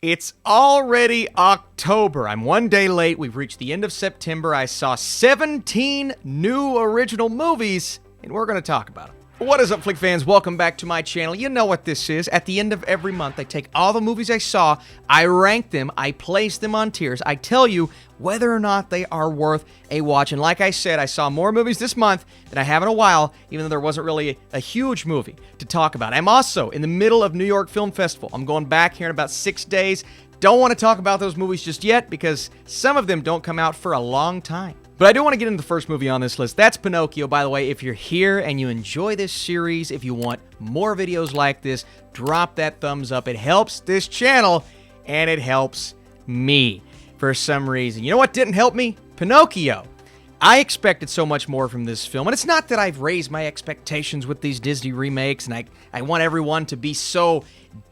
It's already October. I'm one day late. We've reached the end of September. I saw 17 new original movies, and we're going to talk about them. What is up, Flick fans? Welcome back to my channel. You know what this is. At the end of every month, I take all the movies I saw, I rank them, I place them on tiers. I tell you whether or not they are worth a watch. And like I said, I saw more movies this month than I have in a while, even though there wasn't really a huge movie to talk about. I'm also in the middle of New York Film Festival. I'm going back here in about 6 days. Don't want to talk about those movies just yet because some of them don't come out for a long time. But I do want to get into the first movie on this list. That's Pinocchio. By the way, if you're here and you enjoy this series, if you want more videos like this, drop that thumbs up. It helps this channel, and it helps me for some reason. You know what didn't help me? Pinocchio. I expected so much more from this film, and it's not that I've raised my expectations with these Disney remakes, and I want everyone to be so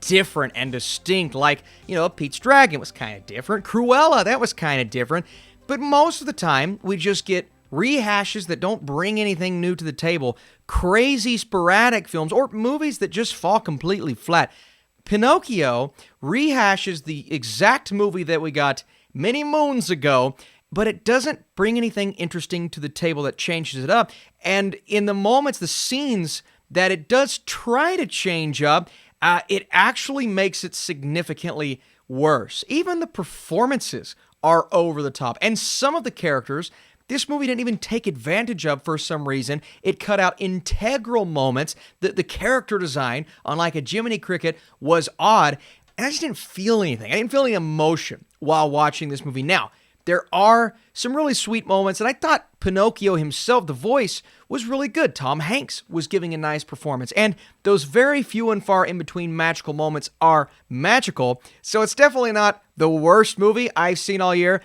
different and distinct, like, you know, Pete's Dragon was kind of different, Cruella, that was kind of different. But most of the time, we just get rehashes that don't bring anything new to the table, crazy sporadic films, or movies that just fall completely flat. Pinocchio rehashes the exact movie that we got many moons ago, but it doesn't bring anything interesting to the table that changes it up. And in the moments, the scenes that it does try to change up, it actually makes it significantly worse. Even the performances are over the top. And some of the characters, this movie didn't even take advantage of for some reason. It cut out integral moments. The character design, unlike a Jiminy Cricket, was odd. And I just didn't feel anything. I didn't feel any emotion while watching this movie. Now, there are some really sweet moments, and I thought Pinocchio himself, the voice, was really good. Tom Hanks was giving a nice performance, and those very few and far in between magical moments are magical, so it's definitely not the worst movie I've seen all year,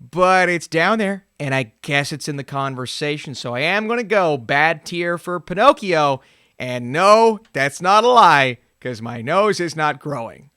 but it's down there, and I guess it's in the conversation, so I am going to go bad tier for Pinocchio, and no, that's not a lie, because my nose is not growing.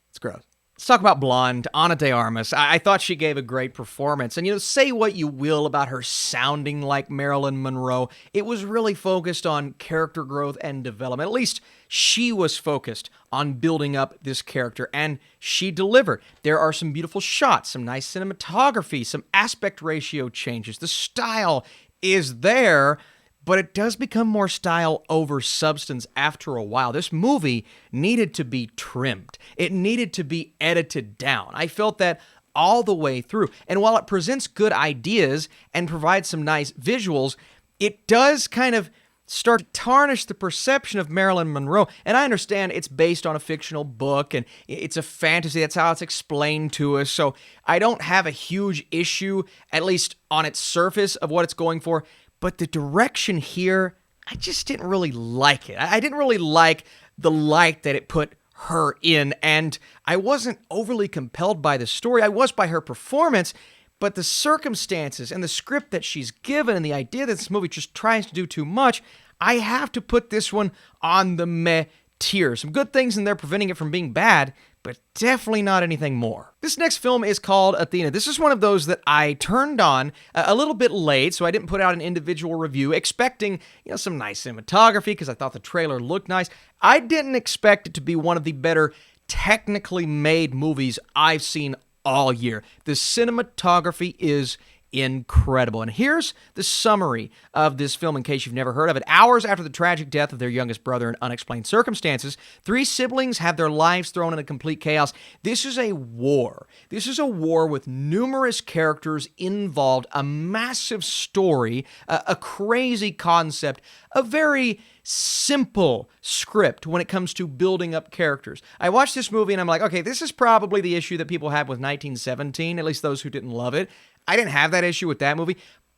It's gross. Let's talk about Blonde, Ana de Armas. I thought she gave a great performance. And, you know, say what you will about her sounding like Marilyn Monroe, it was really focused on character growth and development. At least she was focused on building up this character, and she delivered. There are some beautiful shots, some nice cinematography, some aspect ratio changes. The style is there, but it does become more style over substance after a while. This movie needed to be trimmed. It needed to be edited down. I felt that all the way through. And while it presents good ideas and provides some nice visuals, it does kind of start to tarnish the perception of Marilyn Monroe. And I understand it's based on a fictional book and it's a fantasy. That's how it's explained to us. So I don't have a huge issue, at least on its surface, of what it's going for. But the direction here, I just didn't really like it. I didn't really like the light that it put her in, and I wasn't overly compelled by the story. I was by her performance, but the circumstances and the script that she's given and the idea that this movie just tries to do too much, I have to put this one on the meh tier. Some good things in there preventing it from being bad, but definitely not anything more. This next film is called Athena. This is one of those that I turned on a little bit late, so I didn't put out an individual review, expecting, you know, some nice cinematography because I thought the trailer looked nice. I didn't expect it to be one of the better technically made movies I've seen all year. The cinematography is incredible. And here's the summary of this film in case you've never heard of it. Hours after the tragic death of their youngest brother in unexplained circumstances, 3 siblings have their lives thrown into complete chaos. This is a war. This is a war with numerous characters involved, a massive story, a crazy concept, a very simple script when it comes to building up characters. I watched this movie and I'm like, okay, this is probably the issue that people had with 1917, at least those who didn't love it. I didn't have that issue with that movie,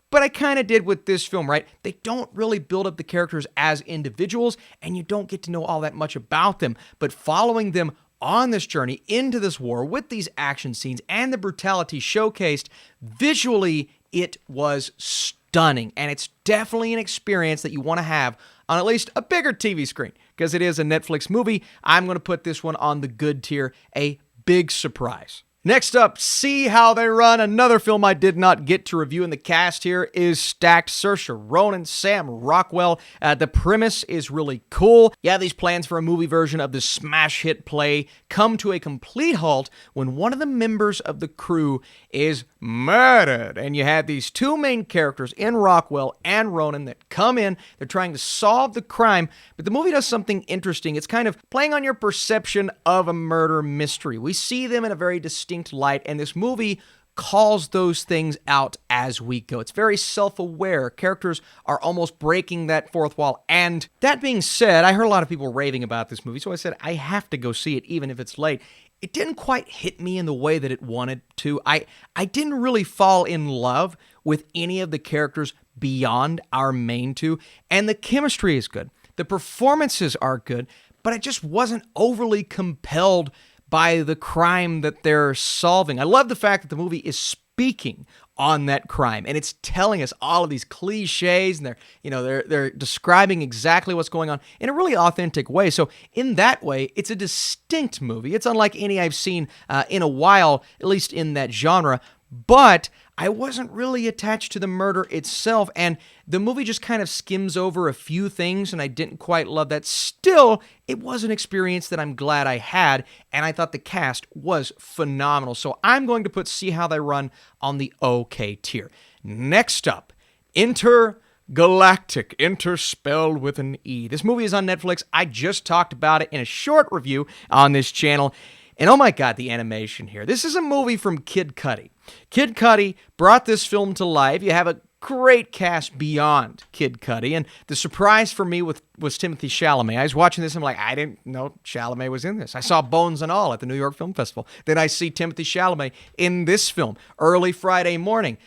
but I kind of did with this film, right? They don't really build up the characters as individuals, and you don't get to know all that much about them, but following them on this journey into this war with these action scenes and the brutality showcased, visually, it was stunning, and it's definitely an experience that you want to have on at least a bigger TV screen, because it is a Netflix movie. I'm going to put this one on the good tier, a big surprise. Next up, See How They Run, another film I did not get to review, and the cast here is stacked. Saoirse Ronan, Sam Rockwell. The premise is really cool. Yeah, these plans for a movie version of the smash hit play come to a complete halt when one of the members of the crew is murdered. And you have these two main characters in Rockwell and Ronan that come in. They're trying to solve the crime, but the movie does something interesting. It's kind of playing on your perception of a murder mystery. We see them in a very distinct light, and this movie calls those things out as we go. It's very self-aware. Characters are almost breaking that fourth wall. And that being said, I heard a lot of people raving about this movie, so I said I have to go see it even if it's late. It didn't quite hit me in the way that it wanted to. I didn't really fall in love with any of the characters beyond our main two, and the chemistry is good. The performances are good, but I just wasn't overly compelled by the crime that they're solving. I love the fact that the movie is speaking on that crime, and it's telling us all of these cliches, and they're describing exactly what's going on in a really authentic way. So in that way, it's a distinct movie. It's unlike any I've seen in a while, at least in that genre. But I wasn't really attached to the murder itself, and the movie just kind of skims over a few things, and I didn't quite love that. Still, it was an experience that I'm glad I had, and I thought the cast was phenomenal. So I'm going to put See How They Run on the okay tier. Next up, Intergalactic, Inter spelled with an E. This movie is on Netflix. I just talked about it in a short review on this channel. And oh my God, the animation here. This is a movie from Kid Cudi. Kid Cudi brought this film to life. You have a great cast beyond Kid Cudi. And the surprise for me was Timothée Chalamet. I was watching this, I'm like, I didn't know Chalamet was in this. I saw Bones and All at the New York Film Festival. Then I see Timothée Chalamet in this film early Friday morning.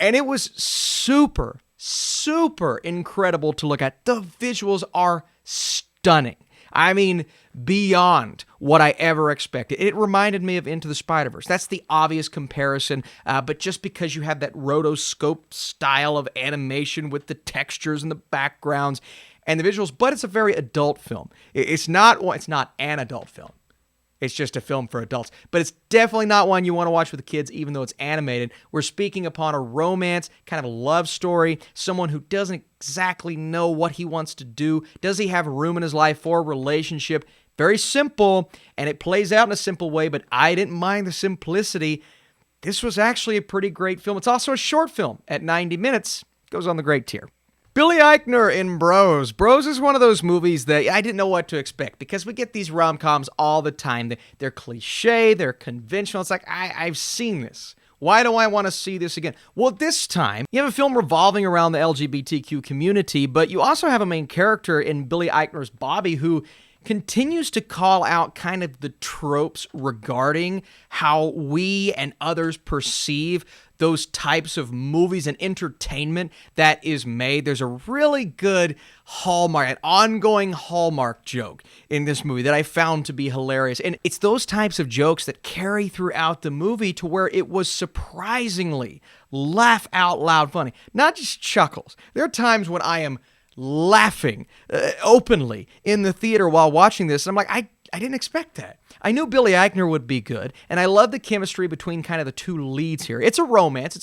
And it was super, super incredible to look at. The visuals are stunning. I mean, beyond what I ever expected. It reminded me of Into the Spider-Verse. That's the obvious comparison, but just because you have that rotoscope style of animation with the textures and the backgrounds and the visuals, but it's a very adult film. It's not an adult film. It's just a film for adults. But it's definitely not one you want to watch with the kids, even though it's animated. We're speaking upon a romance, kind of a love story, someone who doesn't exactly know what he wants to do. Does he have room in his life for a relationship? Very simple, and it plays out in a simple way, but I didn't mind the simplicity. This was actually a pretty great film. It's also a short film at 90 minutes. Goes on the great tier. Billy Eichner in Bros. Bros is one of those movies that I didn't know what to expect because we get these rom-coms all the time. They're cliche, they're conventional. It's like, I've seen this. Why do I want to see this again? Well, this time, you have a film revolving around the LGBTQ community, but you also have a main character in Billy Eichner's Bobby who continues to call out kind of the tropes regarding how we and others perceive those types of movies and entertainment that is made. There's a really good Hallmark, an ongoing Hallmark joke in this movie that I found to be hilarious. And it's those types of jokes that carry throughout the movie to where it was surprisingly laugh out loud funny. Not just chuckles. There are times when I am laughing openly in the theater while watching this. And I'm like, I didn't expect that. I knew Billy Eichner would be good, and I love the chemistry between kind of the two leads here. It's a romance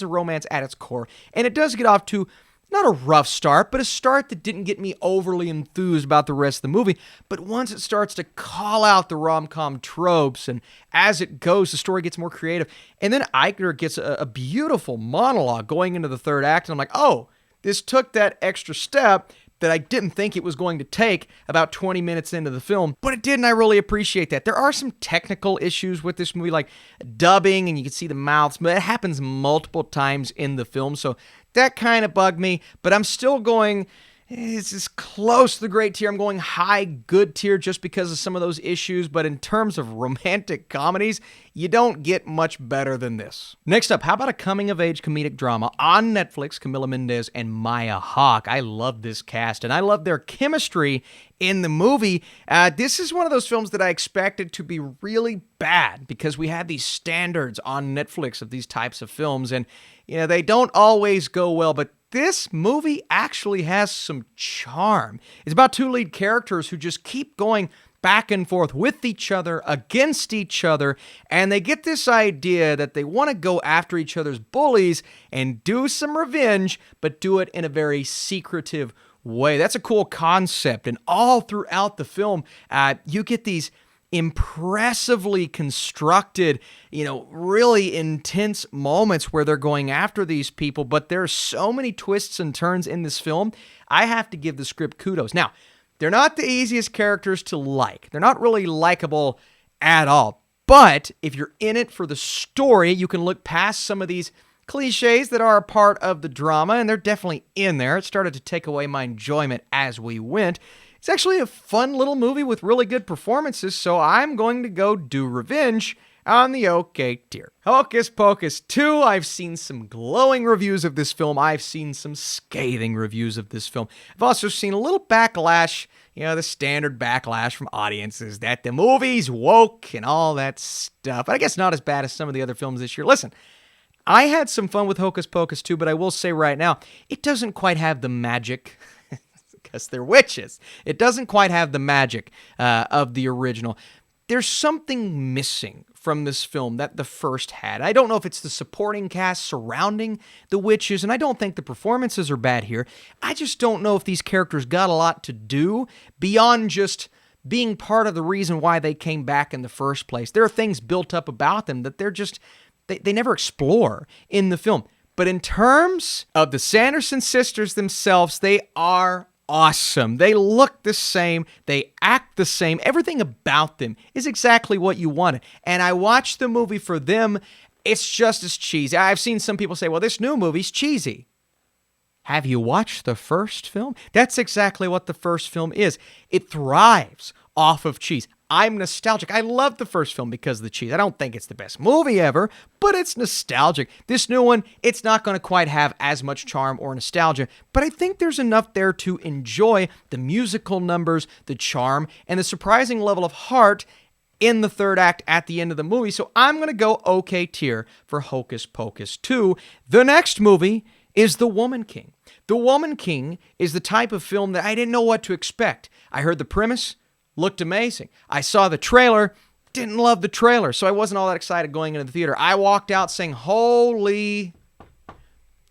at its core, and it does get off to not a rough start, but a start that didn't get me overly enthused about the rest of the movie. But once it starts to call out the rom-com tropes, and as it goes, the story gets more creative. And then Eichner gets a beautiful monologue going into the third act, and I'm like, oh, this took that extra step that I didn't think it was going to take about 20 minutes into the film, but it did, and I really appreciate that. There are some technical issues with this movie, like dubbing, and you can see the mouths, but it happens multiple times in the film, so that kind of bugged me, but I'm still going, it's close to the great tier. I'm going high good tier just because of some of those issues, but in terms of romantic comedies, you don't get much better than this. Next up, how about a coming-of-age comedic drama on Netflix? Camila Mendes and Maya Hawke. I love this cast, and I love their chemistry in the movie. This is one of those films that I expected to be really bad because we have these standards on Netflix of these types of films, and they don't always go well, but this movie actually has some charm. It's about two lead characters who just keep going back and forth with each other, against each other, and they get this idea that they want to go after each other's bullies and do some revenge, but do it in a very secretive way. That's a cool concept, and all throughout the film, you get these impressively constructed, really intense moments where they're going after these people, but there's so many twists and turns in this film. I have to give the script kudos. Now, they're not the easiest characters to like. They're not really likable at all. But if you're in it for the story, you can look past some of these cliches that are a part of the drama, and they're definitely in there. It started to take away my enjoyment as we went. It's actually a fun little movie with really good performances, so I'm going to go do revenge on the OK tier. Hocus Pocus 2, I've seen some glowing reviews of this film. I've seen some scathing reviews of this film. I've also seen a little backlash, the standard backlash from audiences that the movie's woke and all that stuff. I guess not as bad as some of the other films this year. Listen, I had some fun with Hocus Pocus 2, but I will say right now, it doesn't quite have the magic because they're witches. It doesn't quite have the magic of the original. There's something missing from this film that the first had. I don't know if it's the supporting cast surrounding the witches, and I don't think the performances are bad here. I just don't know if these characters got a lot to do beyond just being part of the reason why they came back in the first place. There are things built up about them that they never explore in the film. But in terms of the Sanderson sisters themselves, they are awesome. They look the same. They act the same. Everything about them is exactly what you wanted. And I watched the movie for them. It's just as cheesy. I've seen some people say, well, this new movie's cheesy. Have you watched the first film? That's exactly what the first film is. It thrives off of cheese. I'm nostalgic. I love the first film because of the cheese. I don't think it's the best movie ever, but it's nostalgic. This new one, it's not going to quite have as much charm or nostalgia, but I think there's enough there to enjoy the musical numbers, the charm, and the surprising level of heart in the third act at the end of the movie. So I'm going to go OK tier for Hocus Pocus 2. The next movie is The Woman King. The Woman King is the type of film that I didn't know what to expect. I heard the premise, looked amazing. I saw the trailer, didn't love the trailer, so I wasn't all that excited going into the theater. I walked out saying, holy,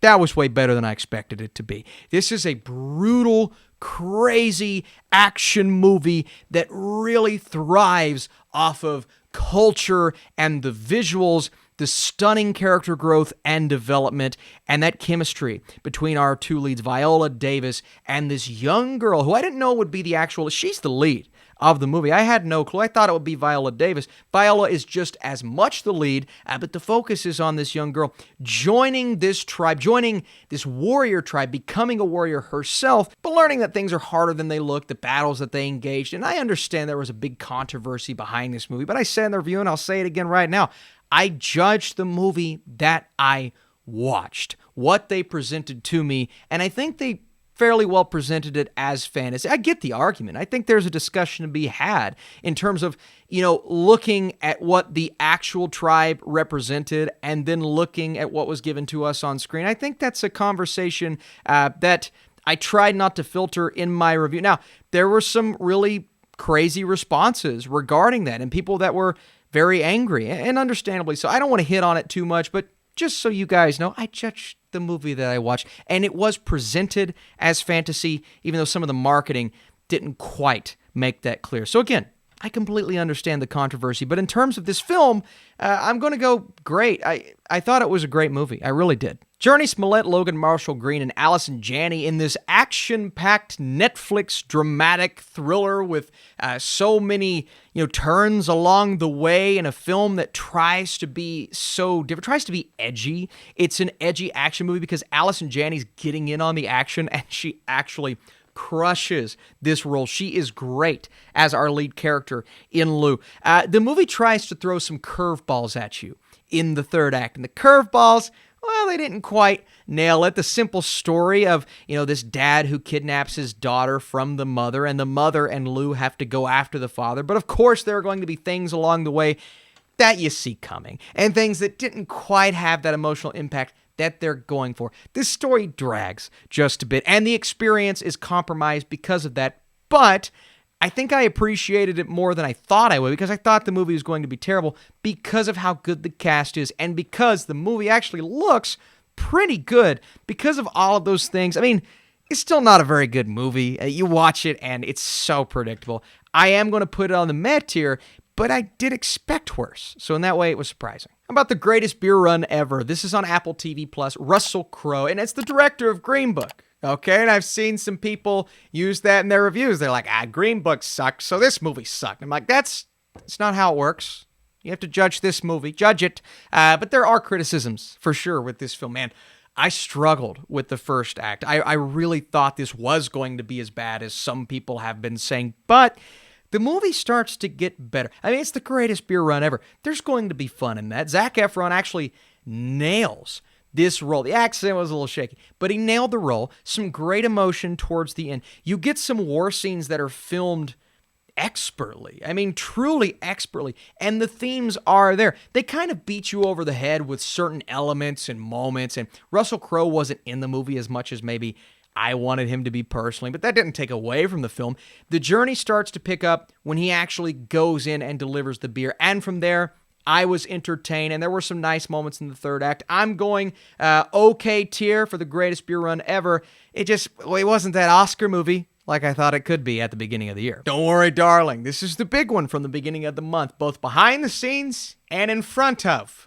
that was way better than I expected it to be. This is a brutal, crazy action movie that really thrives off of culture and the visuals, the stunning character growth and development, and that chemistry between our two leads, Viola Davis and this young girl who I didn't know would be she's the lead of the movie. I had no clue. I thought it would be Viola Davis. Viola is just as much the lead, but the focus is on this young girl joining this tribe, joining this warrior tribe, becoming a warrior herself, but learning that things are harder than they look, the battles that they engaged. And I understand there was a big controversy behind this movie, but I said in the review, and I'll say it again right now, I judged the movie that I watched, what they presented to me, and I think they fairly well presented it as fantasy. I get the argument. I think there's a discussion to be had in terms of, looking at what the actual tribe represented and then looking at what was given to us on screen. I think that's a conversation that I tried not to filter in my review. Now, there were some really crazy responses regarding that and people that were very angry, and understandably so. I don't want to hit on it too much, but just so you guys know, I judged the movie that I watched, and it was presented as fantasy, even though some of the marketing didn't quite make that clear. So again, I completely understand the controversy, but in terms of this film, I'm going to go great. I thought it was a great movie. I really did. Journey Smollett, Logan Marshall Green, and Allison Janney in this action-packed Netflix dramatic thriller with so many turns along the way, in a film that tries to be so different, tries to be edgy. It's an edgy action movie because Allison Janney's getting in on the action, and she actually crushes this role. She is great as our lead character in Lou. The movie tries to throw some curveballs at you in the third act, and the curveballs, well, they didn't quite nail it. The simple story of, this dad who kidnaps his daughter from the mother, and the mother and Lou have to go after the father. But of course, there are going to be things along the way that you see coming, and things that didn't quite have that emotional impact that they're going for. This story drags just a bit, and the experience is compromised because of that. But I think I appreciated it more than I thought I would because I thought the movie was going to be terrible because of how good the cast is and because the movie actually looks pretty good because of all of those things. I mean, it's still not a very good movie. You watch it and it's so predictable. I am going to put it on the meh tier, but I did expect worse. So in that way, it was surprising. How about the greatest beer run ever? This is on Apple TV Plus, Russell Crowe, and it's the director of Green Book. Okay, and I've seen some people use that in their reviews. They're like, Green Book sucks, so this movie sucked. I'm like, that's not how it works. You have to judge this movie, judge it. But there are criticisms, for sure, with this film. Man, I struggled with the first act. I really thought this was going to be as bad as some people have been saying, but the movie starts to get better. I mean, it's the greatest beer run ever. There's going to be fun in that. Zac Efron actually nails this role. The accent was a little shaky, but he nailed the role. Some great emotion towards the end. You get some war scenes that are filmed expertly. I mean, truly expertly. And the themes are there. They kind of beat you over the head with certain elements and moments. And Russell Crowe wasn't in the movie as much as maybe I wanted him to be personally, but that didn't take away from the film. The journey starts to pick up when he actually goes in and delivers the beer. And from there, I was entertained, and there were some nice moments in the third act. I'm going okay tier for the greatest beer run ever. It wasn't that Oscar movie like I thought it could be at the beginning of the year. Don't worry, darling. This is the big one from the beginning of the month, both behind the scenes and in front of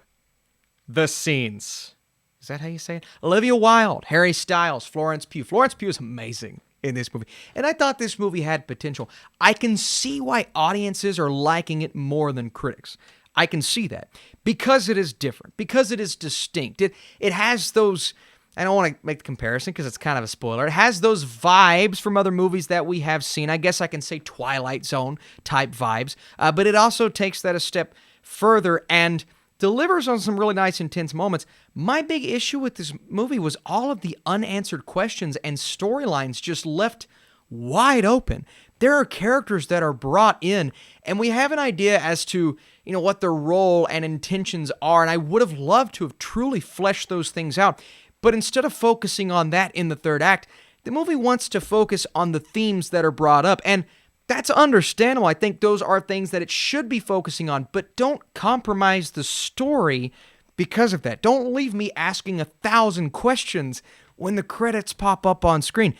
the scenes. Is that how you say it? Olivia Wilde, Harry Styles, Florence Pugh. Florence Pugh is amazing in this movie. And I thought this movie had potential. I can see why audiences are liking it more than critics. I can see that because it is different, because it is distinct. It has those, I don't want to make the comparison because it's kind of a spoiler. It has those vibes from other movies that we have seen. I guess I can say Twilight Zone type vibes, but it also takes that a step further and delivers on some really nice, intense moments. My big issue with this movie was all of the unanswered questions and storylines just left wide open. There are characters that are brought in, and we have an idea as to, what their role and intentions are, and I would have loved to have truly fleshed those things out. But instead of focusing on that in the third act, the movie wants to focus on the themes that are brought up, and that's understandable. I think those are things that it should be focusing on, but don't compromise the story because of that. Don't leave me asking 1,000 questions when the credits pop up on screen.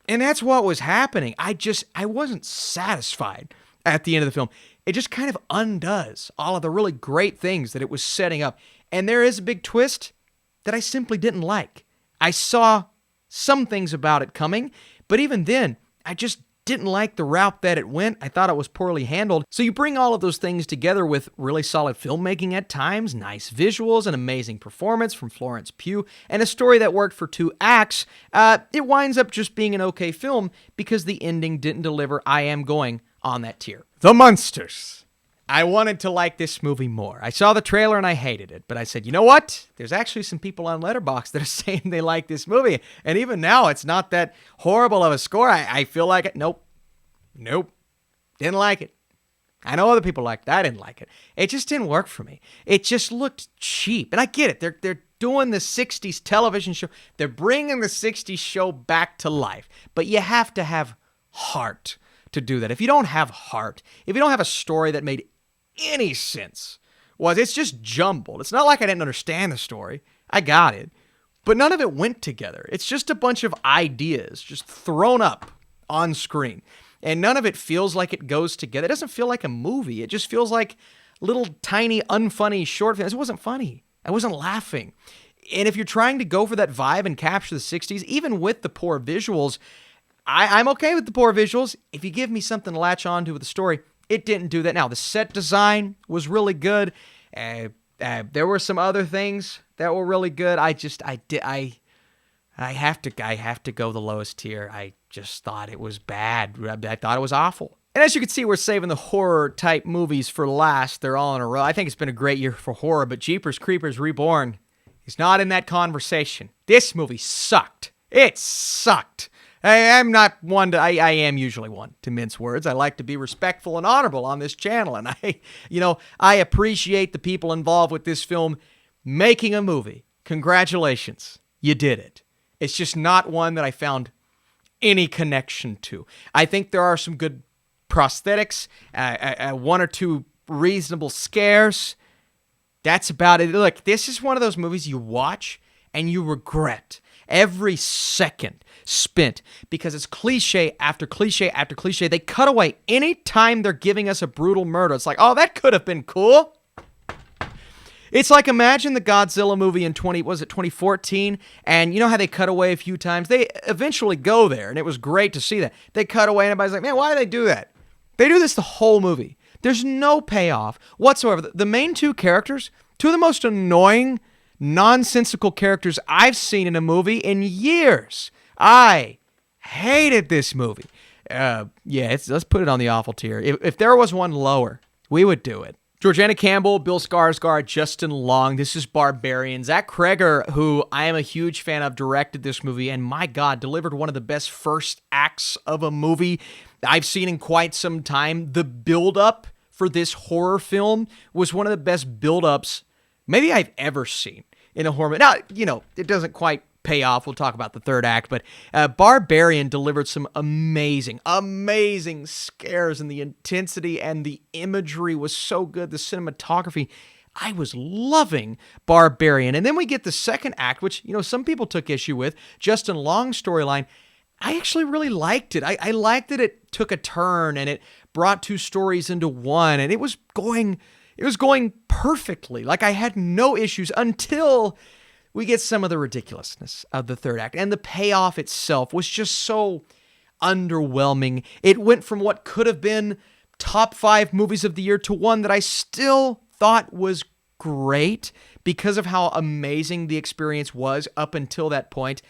And that's what was happening. I wasn't satisfied at the end of the film. It just kind of undoes all of the really great things that it was setting up. And there is a big twist that I simply didn't like. I saw some things about it coming, but even then, I just didn't like the route that it went. I thought it was poorly handled. So you bring all of those things together with really solid filmmaking at times, nice visuals, an amazing performance from Florence Pugh, and a story that worked for 2 acts. It winds up just being an okay film because the ending didn't deliver. I am going on that tier. The Munsters. I wanted to like this movie more. I saw the trailer and I hated it, but I said, you know what? There's actually some people on Letterboxd that are saying they like this movie, and even now it's not that horrible of a score. I feel like it. Nope. Didn't like it. I know other people liked it. I didn't like it. It just didn't work for me. It just looked cheap, and I get it. They're doing the 60s television show. They're bringing the 60s show back to life, but you have to have heart to do that. If you don't have heart, if you don't have a story that made any sense, it's just jumbled. It's not like I didn't understand the story. I got it. But none of it went together. It's just a bunch of ideas just thrown up on screen. And none of it feels like it goes together. It doesn't feel like a movie. It just feels like little tiny unfunny short films. It wasn't funny. I wasn't laughing. And if you're trying to go for that vibe and capture the 60s, even with the poor visuals, I'm okay with the poor visuals. If you give me something to latch onto with the story, it didn't do that. Now, the set design was really good. There were some other things that were really good. I have to go the lowest tier. I just thought it was bad. I thought it was awful. And as you can see, we're saving the horror-type movies for last. They're all in a row. I think it's been a great year for horror, but Jeepers Creepers Reborn is not in that conversation. This movie sucked. It sucked. I am usually one to mince words. I like to be respectful and honorable on this channel. And I appreciate the people involved with this film making a movie. Congratulations. You did it. It's just not one that I found any connection to. I think there are some good prosthetics, one or two reasonable scares. That's about it. Look, this is one of those movies you watch and you regret every second spent because it's cliche after cliche after cliche. They cut away any time they're giving us a brutal murder. It's like, oh, that could have been cool. It's like, imagine the Godzilla movie in 2014, and you know how they cut away a few times? They eventually go there, and it was great to see that. They cut away, and everybody's like, man, why do they do that? They do this the whole movie. There's no payoff whatsoever. The main two characters, two of the most annoying, nonsensical characters I've seen in a movie in years. I hated this movie. Let's put it on the awful tier. If there was one lower, we would do it. Georgiana Campbell, Bill Skarsgård, Justin Long. This is Barbarian. Zach Kreger, who I am a huge fan of, directed this movie, and my God, delivered one of the best first acts of a movie I've seen in quite some time. The build-up for this horror film was one of the best build-ups maybe I've ever seen in a horror movie. Now, it doesn't quite pay off. We'll talk about the third act, but Barbarian delivered some amazing scares, and the intensity and the imagery was so good. The cinematography, I was loving Barbarian. And then we get the second act, which, some people took issue with, Justin Long's storyline. I actually really liked it. I liked that it took a turn and it brought two stories into one, and it was going perfectly. Like, I had no issues until we get some of the ridiculousness of the third act. And the payoff itself was just so underwhelming. It went from what could have been top 5 movies of the year to one that I still thought was great because of how amazing the experience was up until that point.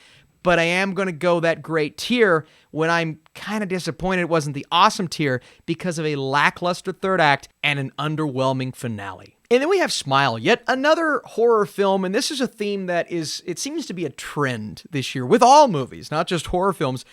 But I am going to go that great tier when I'm kind of disappointed it wasn't the awesome tier because of a lackluster third act and an underwhelming finale. And then we have Smile, yet another horror film, and this is a theme that it seems to be a trend this year with all movies, not just horror films.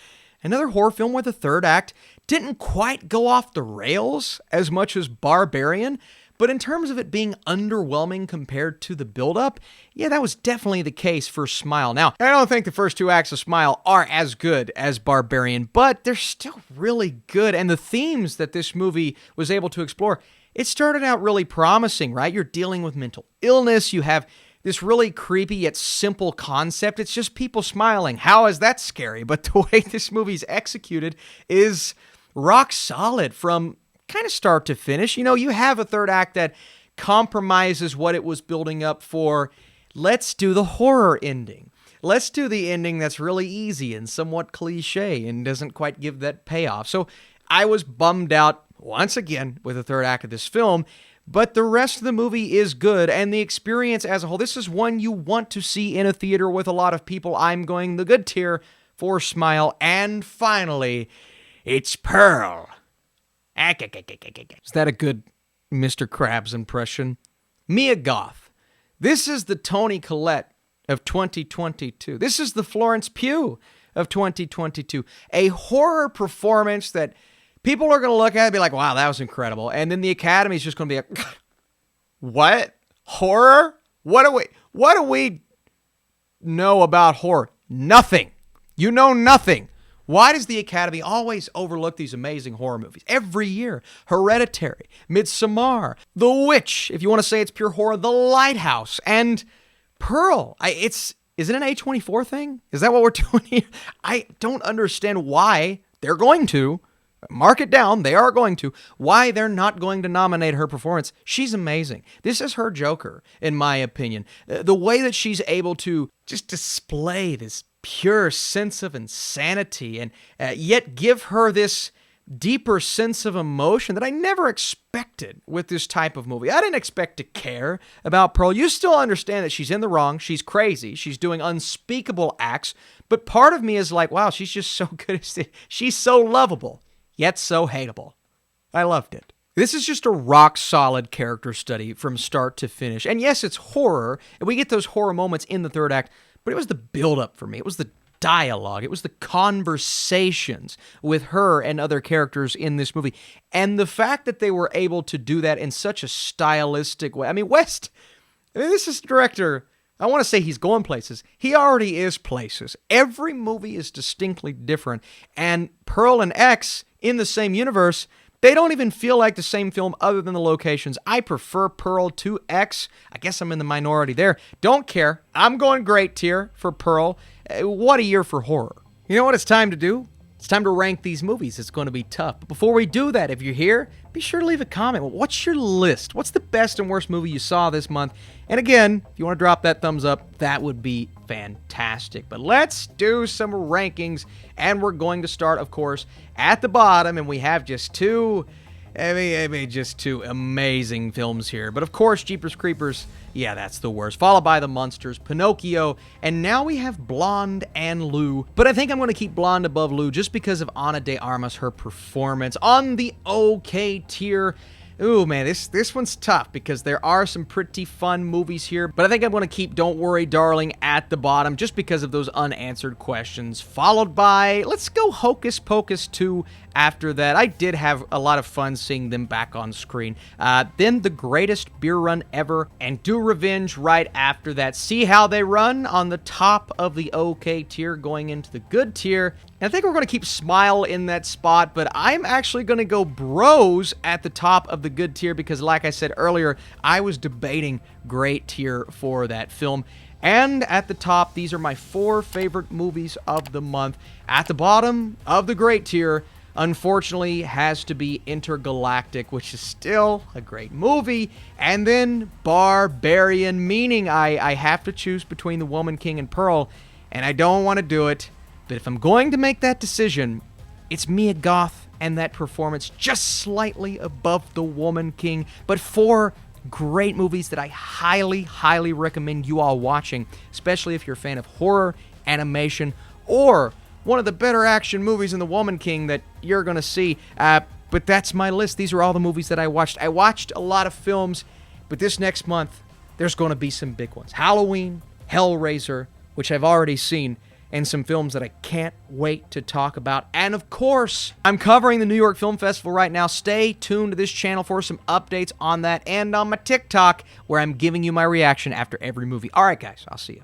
Another horror film where the third act didn't quite go off the rails as much as Barbarian, but in terms of it being underwhelming compared to the build-up, yeah, that was definitely the case for Smile. Now, I don't think the first two acts of Smile are as good as Barbarian, but they're still really good, and the themes that this movie was able to explore, it started out really promising, right? You're dealing with mental illness. You have this really creepy yet simple concept. It's just people smiling. How is that scary? But the way this movie's executed is rock solid from kind of start to finish. You have a third act that compromises what it was building up for. Let's do the horror ending. Let's do the ending that's really easy and somewhat cliche and doesn't quite give that payoff. So I was bummed out once again with the third act of this film, but the rest of the movie is good, and the experience as a whole, this is one you want to see in a theater with a lot of people. I'm going the good tier for Smile. And finally, it's Pearl. Is that a good Mr. Krabs impression? Mia Goth. This is the Toni Collette of 2022. This is the Florence Pugh of 2022. A horror performance that people are going to look at and be like, wow, that was incredible. And then the Academy's just going to be like, what? Horror? What do we know about horror? Nothing. You know nothing. Why does the Academy always overlook these amazing horror movies? Every year. Hereditary, Midsommar, The Witch, if you want to say it's pure horror, The Lighthouse, and Pearl. Is it an A24 thing? Is that what we're doing here? I don't understand why they're going to. Mark it down. They are going to. Why they're not going to nominate her performance. She's amazing. This is her Joker, in my opinion. The way that she's able to just display this pure sense of insanity and yet give her this deeper sense of emotion that I never expected with this type of movie. I didn't expect to care about Pearl. You still understand that she's in the wrong. She's crazy. She's doing unspeakable acts. But part of me is like, wow, she's just so good. She's so lovable, yet so hateable. I loved it. This is just a rock-solid character study from start to finish. And yes, it's horror, and we get those horror moments in the third act, but it was the build-up for me. It was the dialogue. It was the conversations with her and other characters in this movie. And the fact that they were able to do that in such a stylistic way. This is the director. I want to say he's going places. He already is places. Every movie is distinctly different. And Pearl and X in the same universe, They don't even feel like the same film other than the locations. I prefer Pearl 2X. I guess I'm in the minority there. Don't care. I'm going great tier for Pearl. What a year for horror. You know what it's time to do? It's time to rank these movies. It's going to be tough. But before we do that, if you're here, be sure to leave a comment. What's your list? What's the best and worst movie you saw this month? And again, if you want to drop that thumbs up, that would be fantastic. But let's do some rankings. And we're going to start, of course, at the bottom. And we have just two amazing films here. But of course, Jeepers Creepers, yeah, that's the worst. Followed by The Munsters, Pinocchio, and now we have Blonde and Lou. But I think I'm going to keep Blonde above Lou just because of Ana de Armas, her performance. On the okay tier, ooh, man, this one's tough because there are some pretty fun movies here. But I think I'm going to keep Don't Worry, Darling at the bottom just because of those unanswered questions. Followed by, let's go Hocus Pocus 2 after that. I did have a lot of fun seeing them back on screen. Then The Greatest Beer Run Ever and Do Revenge right after that. See how they run on the top of the okay tier going into the good tier. And I think we're going to keep Smile in that spot, but I'm actually going to go Bros at the top of the good tier because, like I said earlier, I was debating great tier for that film. And at the top, these are my 4 favorite movies of the month. At the bottom of the great tier, unfortunately, has to be Entergalactic, which is still a great movie. And then Barbarian, meaning I have to choose between The Woman King and Pearl, and I don't want to do it. But if I'm going to make that decision, it's Mia Goth and that performance just slightly above The Woman King. But 4 great movies that I highly, highly recommend you all watching, especially if you're a fan of horror, animation, or one of the better action movies in The Woman King that you're going to see. But that's my list. These are all the movies that I watched. I watched a lot of films, but this next month, there's going to be some big ones. Halloween, Hellraiser, which I've already seen, and some films that I can't wait to talk about. And of course, I'm covering the New York Film Festival right now. Stay tuned to this channel for some updates on that and on my TikTok, where I'm giving you my reaction after every movie. All right, guys, I'll see you.